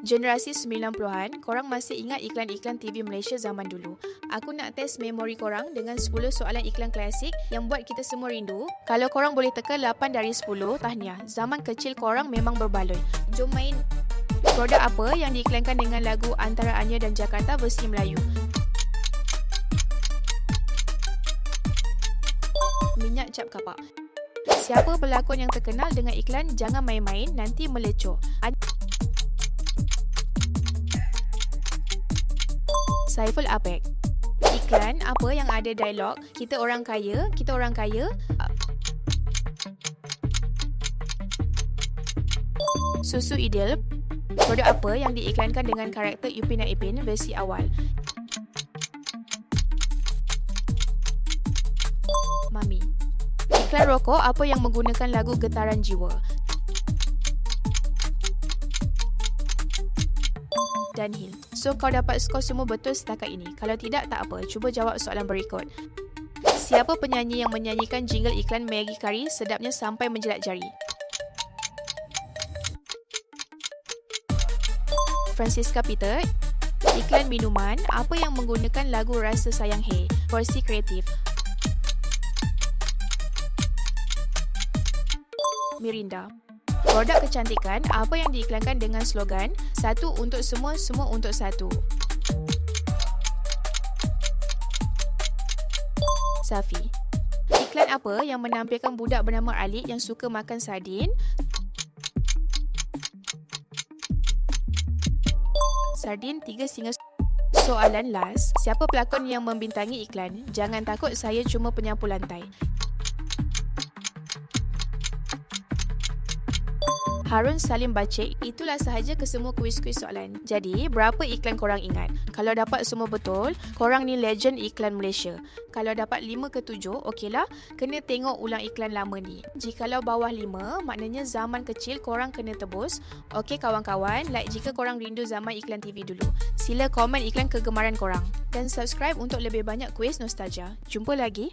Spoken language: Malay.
Generasi 90-an, korang masih ingat iklan-iklan TV Malaysia zaman dulu. Aku nak test memori korang dengan 10 soalan iklan klasik yang buat kita semua rindu. Kalau korang boleh teka 8 dari 10, tahniah. Zaman kecil korang memang berbaloi. Jom main. Produk apa yang diiklankan dengan lagu Antara Anya dan Jakarta versi Melayu? Minyak cap kapak. Siapa pelakon yang terkenal dengan iklan Jangan Main-Main, Nanti Melecur? Saiful Apek. Iklan apa yang ada dialog kita orang kaya. Susu Ideal. Produk apa yang diiklankan dengan karakter Upin dan Ipin versi awal? Mami. Iklan rokok apa yang menggunakan lagu Getaran Jiwa? Dunhill. So, kau dapat skor semua betul setakat ini. Kalau tidak, tak apa. Cuba jawab soalan berikut. Siapa penyanyi yang menyanyikan jingle iklan Maggi Curry sedapnya sampai menjilat jari? Francisca Peter. Iklan minuman apa yang menggunakan lagu Rasa Sayang Hey? Versi kreatif. Mirinda. Produk kecantikan apa yang diiklankan dengan slogan Satu untuk semua, semua untuk satu? Safi. Iklan apa yang menampilkan budak bernama Alid yang suka makan sardin? Sardin 3 singa. Soalan last. Siapa pelakon yang membintangi iklan Jangan takut saya cuma penyapu lantai? Harun Salim Bacik. Itulah sahaja kesemua kuis-kuis soalan. Jadi, berapa iklan korang ingat? Kalau dapat semua betul, korang ni legend iklan Malaysia. Kalau dapat 5 ke 7, okeylah, kena tengok ulang iklan lama ni. Jikalau bawah 5, maknanya zaman kecil korang kena tebus. Okey kawan-kawan, like jika korang rindu zaman iklan TV dulu. Sila komen iklan kegemaran korang. Dan subscribe untuk lebih banyak kuis nostalgia. Jumpa lagi.